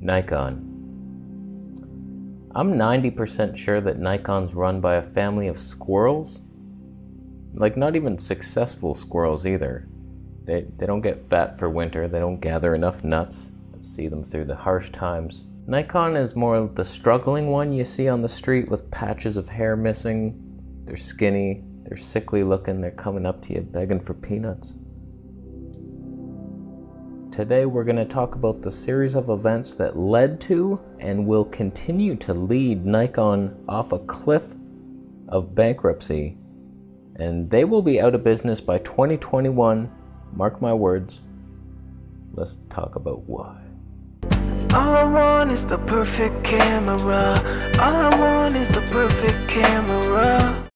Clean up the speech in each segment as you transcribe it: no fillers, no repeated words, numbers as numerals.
Nikon. I'm 90% sure that Nikon's run by a family of squirrels. Like, not even successful squirrels either. They don't get fat for winter, they don't gather enough nuts to see them through the harsh times. Nikon is more the struggling one you see on the street with patches of hair missing. They're skinny, they're sickly looking, they're coming up to you begging for peanuts. Today we're going to talk about the series of events that led to and will continue to lead Nikon off a cliff of bankruptcy. And they will be out of business by 2021. Mark my words. Let's talk about why. All I want is the perfect camera. All I want is the perfect camera.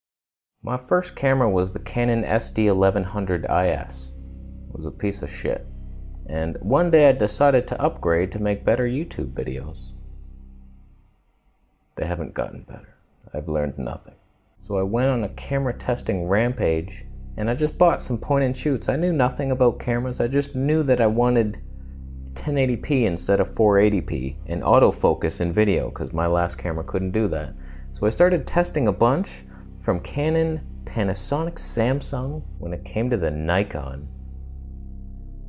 My first camera was the Canon SD1100 IS. It was a piece of shit. And one day I decided to upgrade to make better YouTube videos. They haven't gotten better. I've learned nothing. So I went on a camera testing rampage and I just bought some point and shoots. I knew nothing about cameras. I just knew that I wanted 1080p instead of 480p and autofocus in video because my last camera couldn't do that. So I started testing a bunch from Canon, Panasonic, Samsung. When it came to the Nikon,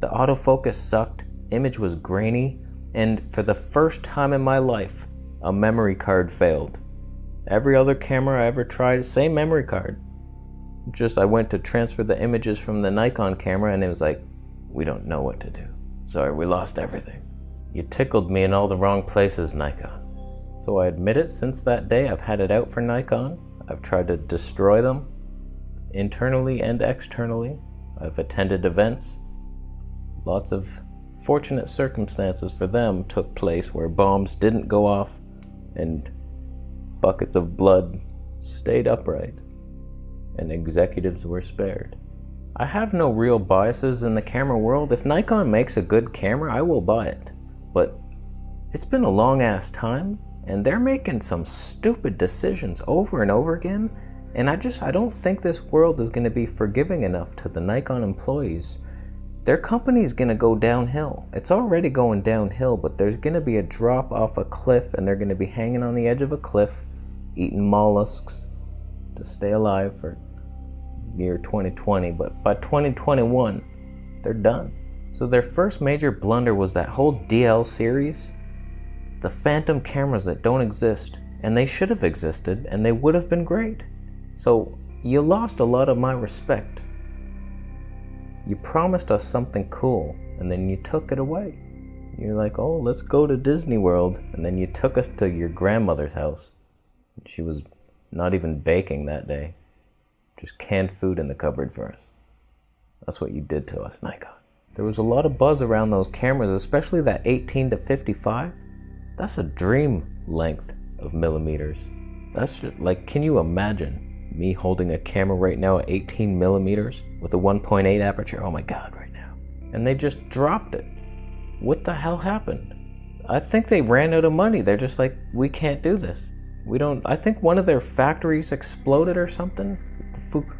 the autofocus sucked, image was grainy, and for the first time in my life, a memory card failed. Every other camera I ever tried, same memory card. Just I went to transfer the images from the Nikon camera and it was like, we don't know what to do. Sorry, we lost everything. You tickled me in all the wrong places, Nikon. So I admit it, since that day I've had it out for Nikon. I've tried to destroy them, internally and externally. I've attended events. Lots of fortunate circumstances for them took place where bombs didn't go off and buckets of blood stayed upright and executives were spared. I have no real biases in the camera world. If Nikon makes a good camera, I will buy it. But it's been a long ass time and they're making some stupid decisions over and over again, and I don't think this world is going to be forgiving enough to the Nikon employees. Their company's going to go downhill. It's already going downhill, but there's going to be a drop off a cliff and they're going to be hanging on the edge of a cliff, eating mollusks to stay alive for year 2020, but by 2021, they're done. So their first major blunder was that whole DL series, the phantom cameras that don't exist, and they should have existed, and they would have been great. So you lost a lot of my respect. You promised us something cool, and then you took it away. You're like, oh, let's go to Disney World, and then you took us to your grandmother's house. She was not even baking that day. Just canned food in the cupboard for us. That's what you did to us, Nikon. There was a lot of buzz around those cameras, especially that 18 to 55. That's a dream length of millimeters. That's just, like, can you imagine me holding a camera right now at 18 millimeters with a 1.8 aperture? Oh my God, right now. And they just dropped it. What the hell happened? I think they ran out of money. They're just like, we can't do this. I think one of their factories exploded or something.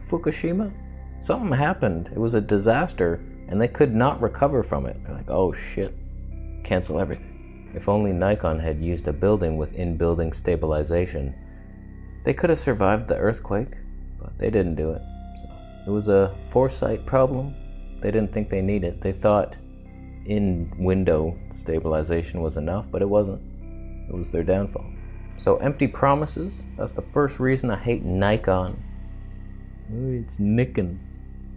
Fukushima? Something happened. It was a disaster and they could not recover from it. They're like, oh shit, cancel everything. If only Nikon had used a building with in-building stabilization, they could have survived the earthquake, but they didn't do it. So it was a foresight problem. They didn't think they needed it. They thought in-window stabilization was enough, but it wasn't. It was their downfall. So empty promises, that's the first reason I hate Nikon. It's Nikon.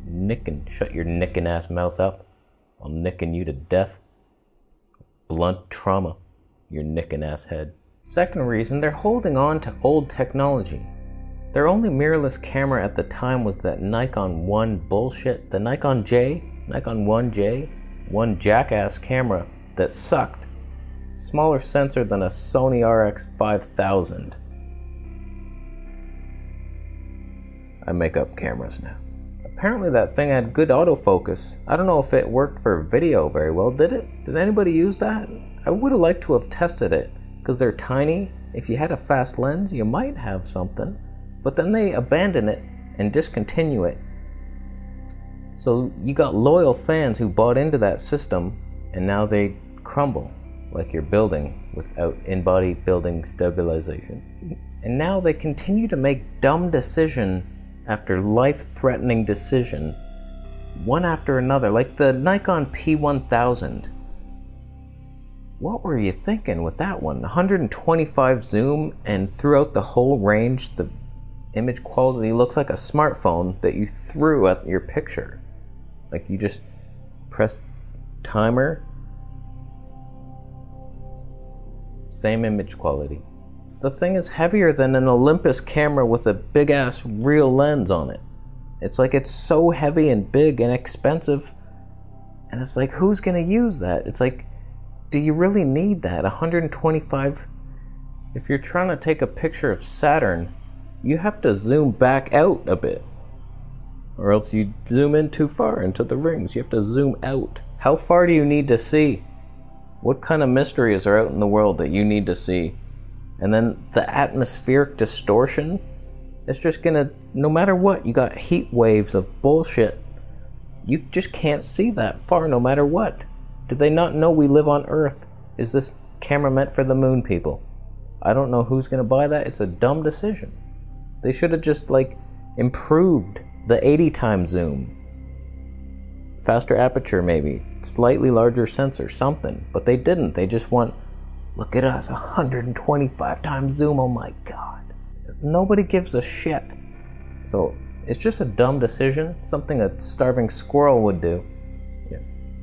Nikon. Shut your Nikon ass mouth up. I'll Nikon you to death. Blunt trauma. Your Nikon ass head. Second reason, they're holding on to old technology. Their only mirrorless camera at the time was that Nikon 1 bullshit. The Nikon 1J, one jackass camera that sucked. Smaller sensor than a Sony RX5000. I make up cameras now. Apparently that thing had good autofocus. I don't know if it worked for video very well. Did it? Did anybody use that? I would have liked to have tested it, because they're tiny. If you had a fast lens, you might have something. But then they abandon it and discontinue it. So you got loyal fans who bought into that system, and now they crumble. like you're building without in-body building stabilization. And now they continue to make dumb decision after life-threatening decision, one after another, like the Nikon P1000. What were you thinking with that one? 125 zoom, and throughout the whole range, the image quality looks like a smartphone that you threw at your picture. Like you just press timer, same image quality. The thing is heavier than an Olympus camera with a big ass real lens on it. It's like it's so heavy and big and expensive, and it's like, who's gonna use that? It's like, do you really need that? 125? If you're trying to take a picture of Saturn, you have to zoom back out a bit, or else you zoom in too far into the rings. You have to zoom out. How far do you need to see? What kind of mysteries are out in the world that you need to see? And then the atmospheric distortion, it's just gonna, no matter what, you got heat waves of bullshit. You just can't see that far no matter what. Do they not know we live on Earth? Is this camera meant for the moon, people? I don't know who's gonna buy that. It's a dumb decision. They should have just improved the 80 times zoom. Faster aperture maybe, slightly larger sensor, something. But they didn't. They just want, look at us, 125 times zoom, oh my god. Nobody gives a shit. So it's just a dumb decision, something a starving squirrel would do. Yeah.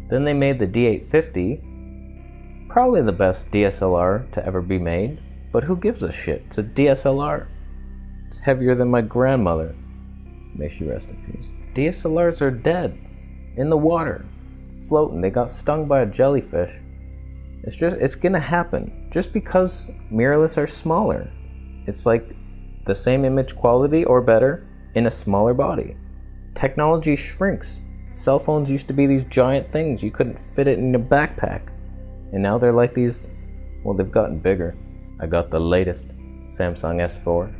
Then they made the D850, probably the best DSLR to ever be made, but who gives a shit? It's a DSLR. It's heavier than my grandmother. May she rest in peace. DSLRs are dead, in the water, floating. They got stung by a jellyfish. It's gonna happen. Just because mirrorless are smaller. It's like the same image quality or better in a smaller body. Technology shrinks. Cell phones used to be these giant things. You couldn't fit it in a backpack. And now they're like these, well, they've gotten bigger. I got the latest Samsung S4.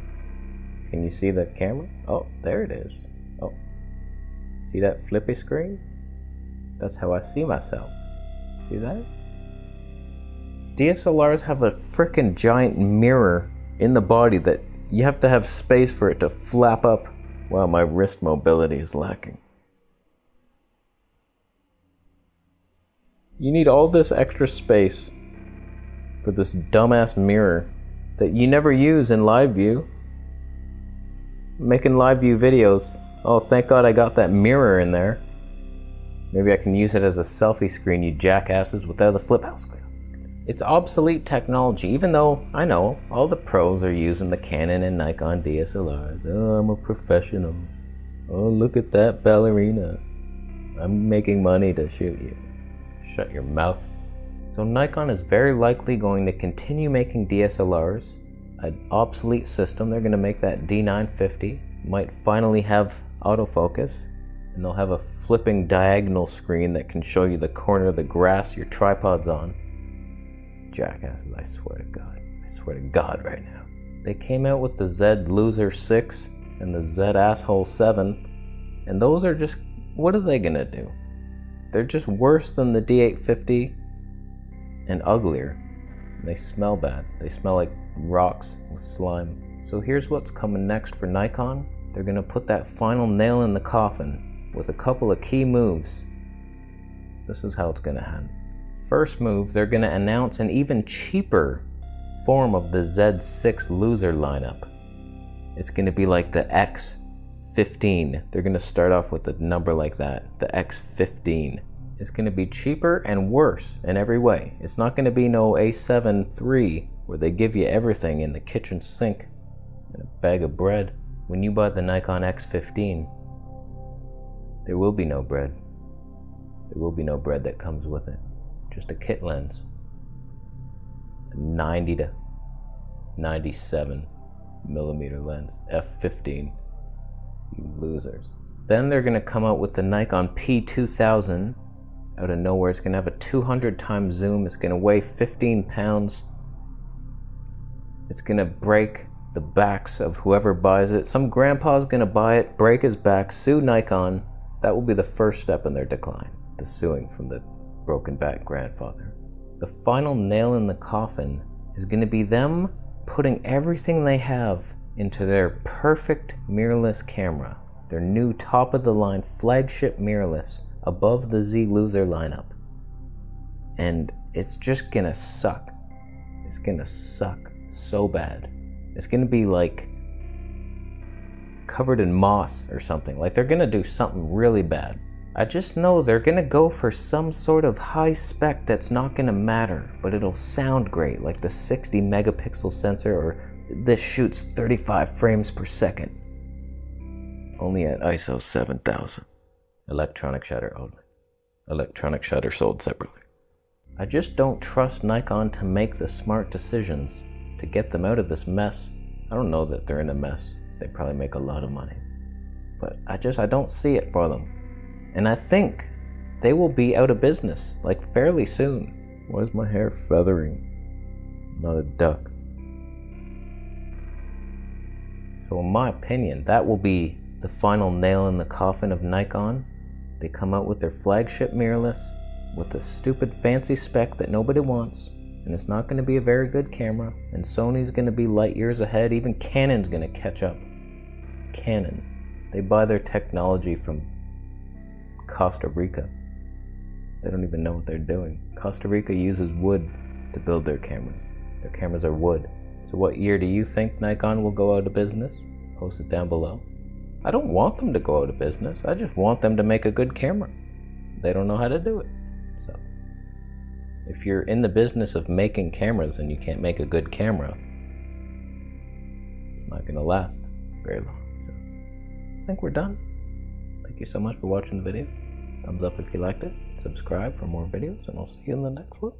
Can you see the camera? Oh, there it is. Oh, see that flippy screen? That's how I see myself. See that? DSLRs have a frickin' giant mirror in the body that you have to have space for it to flap up. Wow, my wrist mobility is lacking. You need all this extra space for this dumbass mirror that you never use in live view. Making live view videos. Oh, thank God I got that mirror in there. Maybe I can use it as a selfie screen, you jackasses, without the flip house screen. It's obsolete technology, even though I know all the pros are using the Canon and Nikon DSLRs. Oh, I'm a professional. Oh, look at that ballerina. I'm making money to shoot you. Shut your mouth. So Nikon is very likely going to continue making DSLRs, an obsolete system. They're going to make that D950, might finally have autofocus, and they'll have a flipping diagonal screen that can show you the corner of the grass your tripod's on. Jackasses, I swear to God. I swear to God right now. They came out with the Z Loser 6 and the Z Asshole 7, and those are just, what are they going to do? They're just worse than the D850 and uglier. They smell bad. They smell like rocks with slime. So here's what's coming next for Nikon. They're going to put that final nail in the coffin with a couple of key moves. This is how it's going to happen. First move, they're going to announce an even cheaper form of the Z6 Loser lineup. It's going to be like the X15. They're going to start off with a number like that, the X15. It's going to be cheaper and worse in every way. It's not going to be no A7 III where they give you everything in the kitchen sink and a bag of bread. When you buy the Nikon X15, there will be no bread. There will be no bread that comes with it. Just a kit lens. A 90 to 97 millimeter lens. F15. You losers. Then they're going to come out with the Nikon P1000. Out of nowhere, it's going to have a 200 times zoom. It's going to weigh 15 pounds. It's going to break the backs of whoever buys it. Some grandpa's going to buy it, break his back, sue Nikon. That will be the first step in their decline. The suing from the broken back grandfather. The final nail in the coffin is going to be them putting everything they have into their perfect mirrorless camera. Their new top-of-the-line flagship mirrorless above the Z loser lineup. And it's just going to suck. It's going to suck so bad. It's going to be like covered in moss or something. Like they're going to do something really bad. I just know they're going to go for some sort of high spec that's not going to matter, but it'll sound great, like the 60 megapixel sensor, or this shoots 35 frames per second. Only at ISO 7000. Electronic shutter only. Electronic shutter sold separately. I just don't trust Nikon to make the smart decisions to get them out of this mess. I don't know that they're in a mess. They probably make a lot of money. But I don't see it for them. And I think they will be out of business, like fairly soon. Why is my hair feathering? Not a duck. So in my opinion, that will be the final nail in the coffin of Nikon. They come out with their flagship mirrorless, with the stupid fancy spec that nobody wants, and it's not going to be a very good camera, and Sony's going to be light years ahead. Even Canon's going to catch up. Canon. They buy their technology from Costa Rica. They don't even know what they're doing. Costa Rica uses wood to build their cameras. Their cameras are wood. So what year do you think Nikon will go out of business? Post it down below. I don't want them to go out of business. I just want them to make a good camera. They don't know how to do it. So if you're in the business of making cameras and you can't make a good camera, it's not going to last very long. So I think we're done. Thank you so much for watching the video. Thumbs up if you liked it. Subscribe for more videos, and I'll see you in the next one.